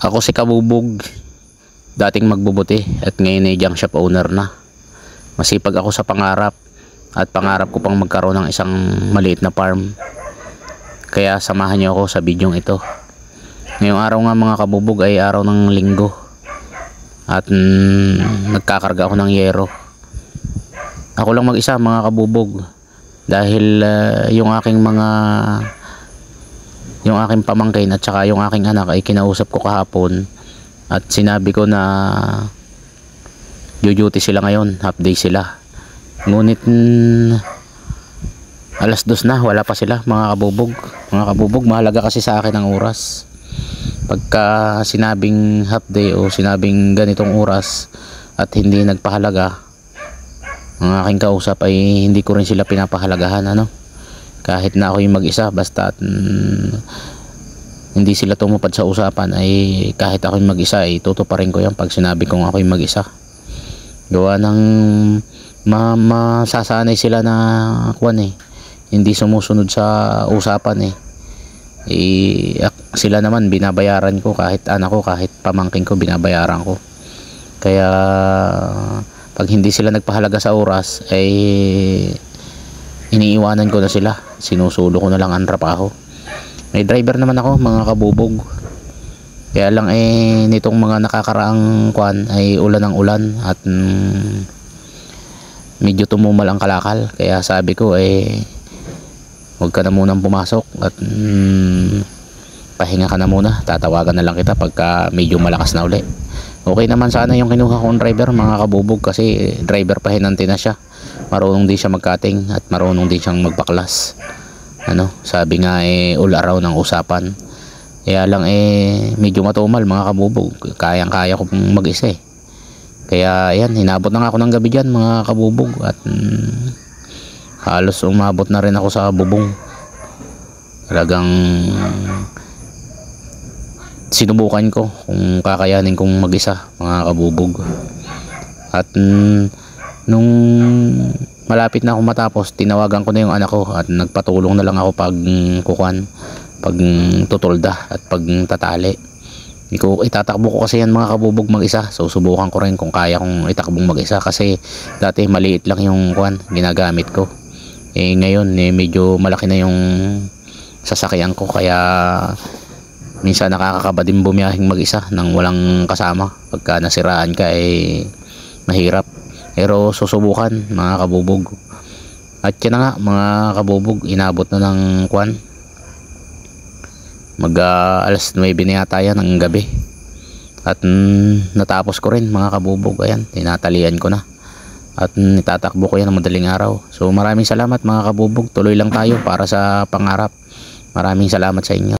Ako si Kabubog, dating magbubuti at ngayon ay junk shop owner na. Masipag ako sa pangarap at pangarap ko pang magkaroon ng isang maliit na farm. Kaya samahan niyo ako sa bidyong ito. Ngayong araw nga mga kabubog ay araw ng linggo at nagkakarga ako ng yero. Ako lang mag-isa mga kabubog dahil yung aking pamangkin at saka yung aking anak ay kinausap ko kahapon at sinabi ko na duty sila ngayon, half day sila. Ngunit alas 2 na, wala pa sila mga kabubog. Mahalaga kasi sa akin ang oras. Pagka sinabing half day o sinabing ganitong oras at hindi nagpahalaga ang aking kausap, ay hindi ko rin sila pinapahalagahan, kahit na ako yung mag-isa, basta hindi sila tumupad sa usapan, ay kahit ako yung mag-isa ay tutuparin ko yan pag sinabi kong ako yung mag-isa. Gawa ng masasanay sila na hindi sumusunod sa usapan sila naman binabayaran ko, kahit anak ko, kahit pamangkin ko binabayaran ko. Kaya pag hindi sila nagpahalaga sa oras ay iniiwanan ko na sila, sinusulo ko na lang ang trabaho. May driver naman ako mga kabubog, kaya lang nitong mga nakakaraang ay ulan ng ulan at medyo tumumal ang kalakal. Kaya sabi ko huwag ka na munang pumasok at pahinga ka na muna, tatawagan na lang kita pagka medyo malakas na uli. Okay naman sana yung kinuha kong driver mga kabubog, kasi driver pahinante na siya, marunong din siya magkating at marunong din siyang magpaklas. Sabi nga all around ang usapan. Kaya lang medyo matumal mga kabubog, kayang kaya ko mag-isa Kaya ayan, hinabot na nga ako ng gabi dyan mga kabubog at halos umabot na rin ako sa bubong. Talagang sinubukan ko kung kakayanin kong mag-isa mga kabubog. At nung malapit na ako matapos, tinawagan ko na yung anak ko at nagpatulong na lang ako pag tutulda at pag tatali. Itatakbo ko kasi yan mga kabubog mag-isa, so subukan ko rin kung kaya kong itakbong mag-isa, kasi dati maliit lang yung ginagamit ko. Ngayon medyo malaki na yung sasakyan ko, kaya minsan nakakakaba din bumiyahing mag-isa nang walang kasama. Pagka nasiraan ka mahirap, pero susubukan mga kabubog. At yan na nga mga kabubog, inabot na ng alas 9 na yata yan ng gabi at natapos ko rin mga kabubog. Ayan, tinatalian ko na at itatakbo ko yan ng madaling araw. So maraming salamat mga kabubog, tuloy lang tayo para sa pangarap. Maraming salamat sa inyo.